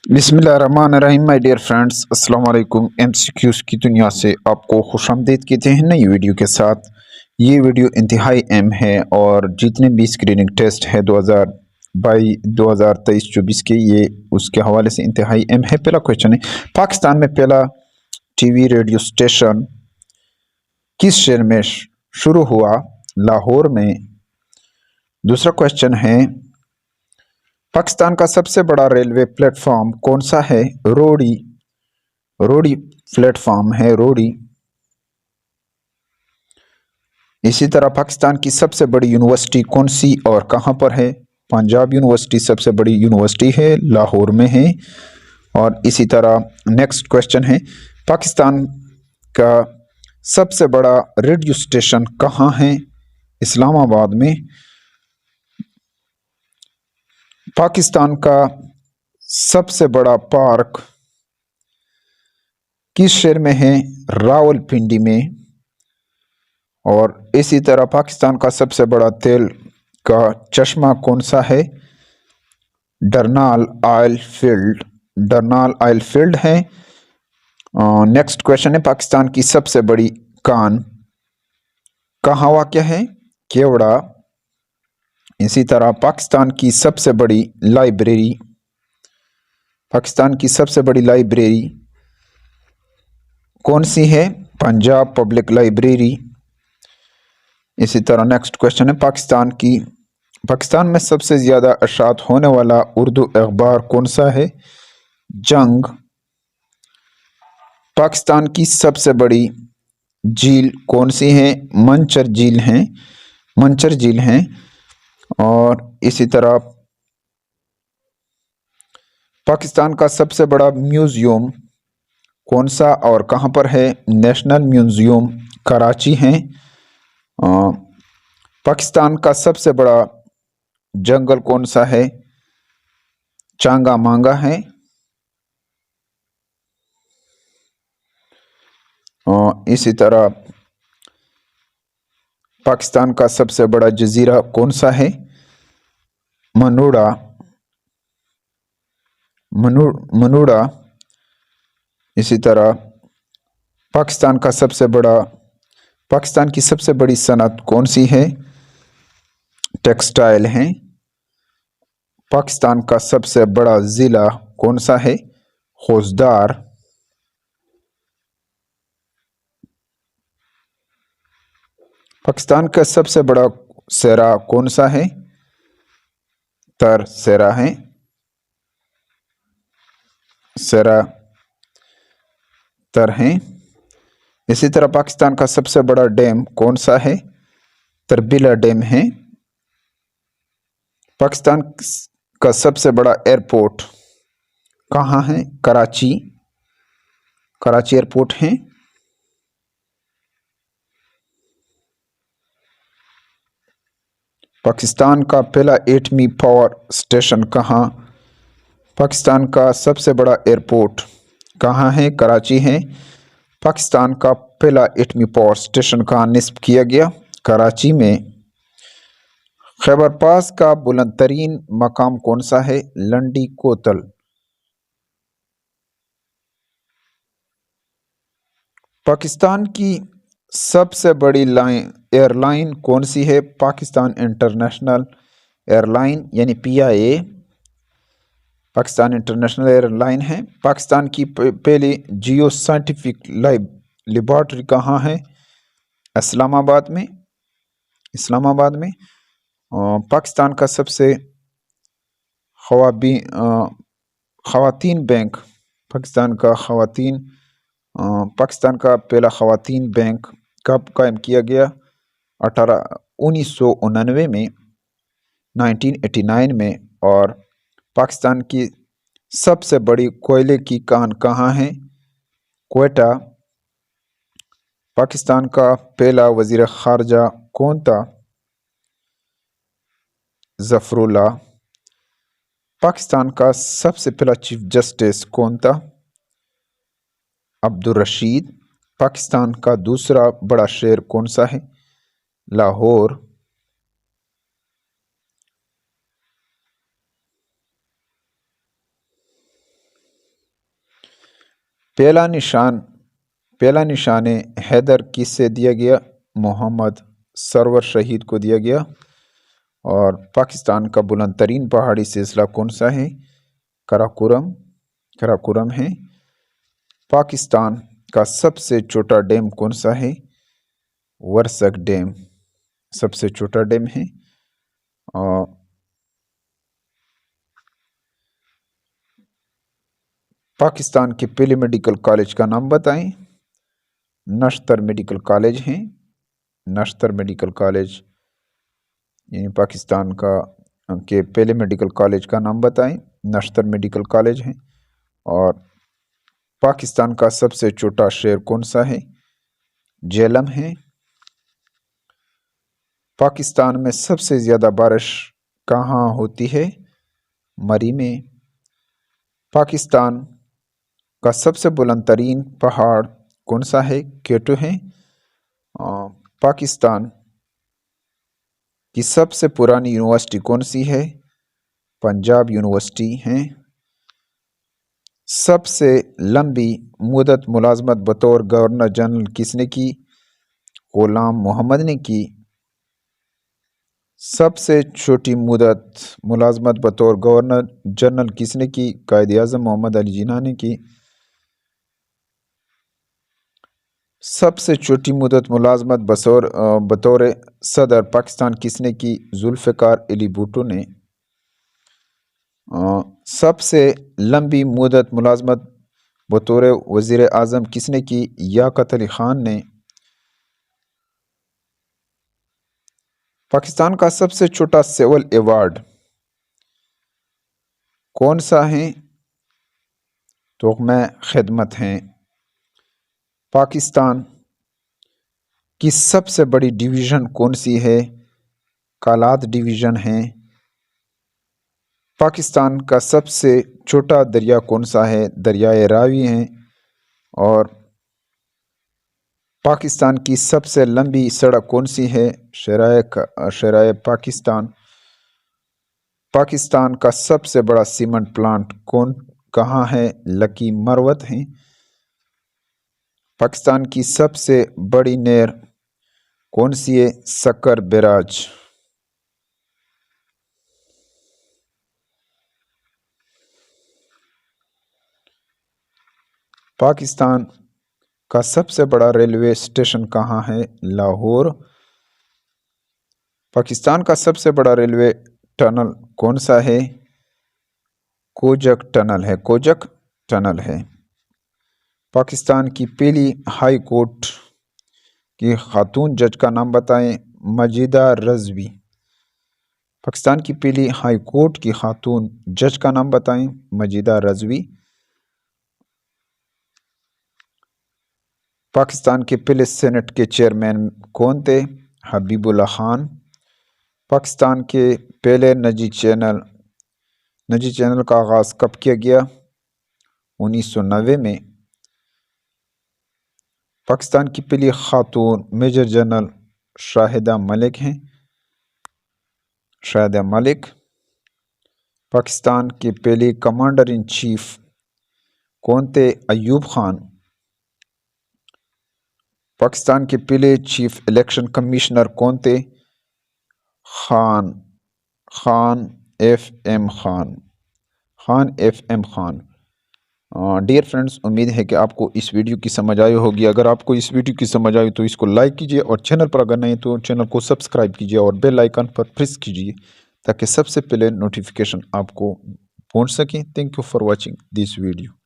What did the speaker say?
बिस्मिल्लाहिर्रहमानिर्रहीम my dear friends, अस्सलाम वालेकुम। एमसीक्यूज़ की दुनिया से आपको खुशामदीद कहते हैं नई वीडियो के साथ। ये वीडियो इंतहाई अहम है और जितने भी स्क्रीनिंग टेस्ट है 2023-24 के, ये उसके हवाले से इंतहाई अहम है। पहला क्वेश्चन है, पाकिस्तान में पहला टीवी रेडियो स्टेशन किस शहर में शुरू हुआ? लाहौर में। दूसरा क्वेश्चन है, पाकिस्तान का सबसे बड़ा रेलवे प्लेटफॉर्म कौन सा है? रोडी रोडी प्लेटफॉर्म है, रोडी। इसी तरह पाकिस्तान की सबसे बड़ी यूनिवर्सिटी कौन सी और कहां पर है? पंजाब यूनिवर्सिटी सबसे बड़ी यूनिवर्सिटी है, लाहौर में है। और इसी तरह नेक्स्ट क्वेश्चन है, पाकिस्तान का सबसे बड़ा रेडियो स्टेशन कहां है? इस्लामाबाद में। पाकिस्तान का सबसे बड़ा पार्क किस शहर में है? रावलपिंडी में। और इसी तरह पाकिस्तान का सबसे बड़ा तेल का चश्मा कौन सा है? डरनाल ऑयल फील्ड है। नेक्स्ट क्वेश्चन है, पाकिस्तान की सबसे बड़ी कान कहाँ वाक़या है? केवड़ा। इसी तरह पाकिस्तान की सबसे बड़ी लाइब्रेरी कौन सी है? Punjab public library. इसी तरह नेक्स्ट क्वेश्चन है, पाकिस्तान में सबसे ज़्यादा अशात होने वाला उर्दू अखबार कौन सा है? जंग। पाकिस्तान की सबसे बड़ी झील कौन सी है? मंचर झील हैं। और इसी तरह पाकिस्तान का सबसे बड़ा म्यूज़ियम कौन सा और कहाँ पर है? नेशनल म्यूज़ियम कराची है। पाकिस्तान का सबसे बड़ा जंगल कौन सा है? चांगा मांगा है। इसी तरह पाकिस्तान का सबसे बड़ा जजीरा कौन सा है? मनूड़ा। इसी तरह पाकिस्तान की सबसे बड़ी सनत कौन सी है? टेक्सटाइल हैं। पाकिस्तान का सबसे बड़ा ज़िला कौन सा है? खोजदार। पाकिस्तान का सबसे बड़ा सेरा कौन सा है? सेरा हैं। इसी तरह पाकिस्तान का सबसे बड़ा डैम कौन सा है? तरबिला डैम है। पाकिस्तान का सबसे बड़ा एयरपोर्ट कहाँ है? कराची एयरपोर्ट है। पाकिस्तान का पहला एटमी पावर स्टेशन कहाँ? पाकिस्तान का सबसे बड़ा एयरपोर्ट कहाँ है? कराची है। पाकिस्तान का पहला एटमी पावर स्टेशन कहाँ निस्ब किया गया? कराची में। खैबर पास का बुलंद तरीन मकाम कौन सा है? लंडी कोतल। पाकिस्तान की सबसे बड़ी एयरलाइन कौन सी है? पाकिस्तान इंटरनेशनल एयरलाइन यानी PIA पाकिस्तान इंटरनेशनल एयरलाइन है। पाकिस्तान की पहली जियो साइंटिफिक लेबॉर्ट्री कहाँ है? इस्लामाबाद में। पाकिस्तान का सबसे ख़वातीन बैंक पाकिस्तान का पहला ख़वातीन बैंक कब कायम किया गया? 1999 में, 1989 में। और पाकिस्तान की सबसे बड़ी कोयले की कान कहाँ है? क्वेटा। पाकिस्तान का पहला वज़ीर ख़ारजा कौन था? ज़फ़रुल्लाह। पाकिस्तान का सबसे पहला चीफ जस्टिस कौन था? अब्दुल रशीद। पाकिस्तान का दूसरा बड़ा शहर कौन सा है? लाहौर। पहला निशान हैदर किससे दिया गया? मोहम्मद सरवर शहीद को दिया गया। और पाकिस्तान का बुलंद तरीन पहाड़ी सिलसिला कौन सा है? कराकोरम है। पाकिस्तान का सबसे छोटा डैम कौन सा है? वर्सक डैम सबसे छोटा डैम है। और पाकिस्तान के पहले मेडिकल कॉलेज का नाम बताएं। नश्तर मेडिकल कॉलेज है। नश्तर मेडिकल कॉलेज यानी पाकिस्तान के पहले मेडिकल कॉलेज का नाम बताएं। नश्तर मेडिकल कॉलेज है। और पाकिस्तान का सबसे छोटा शहर कौन सा है? झेलम है। पाकिस्तान में सबसे ज़्यादा बारिश कहाँ होती है? मरी में। पाकिस्तान का सबसे बुलंद तरीन पहाड़ कौन सा है? केटू है। पाकिस्तान की सबसे पुरानी यूनिवर्सिटी कौन सी है? पंजाब यूनिवर्सिटी है। सबसे लंबी मुद्दत मुलाजमत बतौर गवर्नर जनरल किसने की? गुलाम मोहम्मद ने की। सबसे छोटी मुद्दत मुलाजमत बतौर गवर्नर जनरल किसने की? कायद आज़म मोहम्मद अली जिन्ना ने की। सबसे छोटी मुद्दत मुलाजमत बतौर सदर पाकिस्तान किसने की? जुल्फ़िकार अली भुट्टो ने। सबसे लंबी मुद्दत मुलाजमत बतौर वज़ीर आज़म किसने की? याकत अली ख़ान ने। पाकिस्तान का सबसे छोटा सिविल अवार्ड कौन सा है? तोक़्मा खिदमत है। पाकिस्तान की सबसे बड़ी डिवीज़न कौन सी है? कालात डिवीज़न है। पाकिस्तान का सबसे छोटा दरिया कौन सा है? दरियाए रावी है। और पाकिस्तान की सबसे लंबी सड़क कौन सी है? शराए पाकिस्तान। पाकिस्तान का सबसे बड़ा सीमेंट प्लांट कहाँ है? लकी मरवत है। पाकिस्तान की सबसे बड़ी नहर कौन सी है? सक्कर बैराज। पाकिस्तान का सबसे बड़ा रेलवे स्टेशन कहाँ है? लाहौर। पाकिस्तान का सबसे बड़ा रेलवे टनल कौन सा है? कोजक टनल है। पाकिस्तान की पहली हाई कोर्ट की खातून जज का नाम बताएं। मजीदा रज़वी। पाकिस्तान की पहली हाई कोर्ट की खातून जज का नाम बताएं। मजीदा रज़वी। पाकिस्तान के पहले सेनेट के चेयरमैन कौन थे? हबीबुल्ला खान। पाकिस्तान के पहले निजी चैनल का आगाज़ कब किया गया? 1990 में। पाकिस्तान की पहली खातून मेजर जनरल शाहिदा मलिक हैं। शाहिदा मलिक। पाकिस्तान के पहले कमांडर इन चीफ कौन थे? अयूब खान। पाकिस्तान के पहले चीफ इलेक्शन कमिश्नर कौन थे? Khan F M Khan. Dear friends, उम्मीद है कि आपको इस वीडियो की समझ आई होगी। अगर आपको इस वीडियो की समझ आई तो इसको लाइक कीजिए और चैनल पर अगर नहीं तो चैनल को सब्सक्राइब कीजिए और बेल आइकन पर प्रेस कीजिए ताकि सबसे पहले नोटिफिकेशन आपको पहुंच सके। Thank you for watching this video.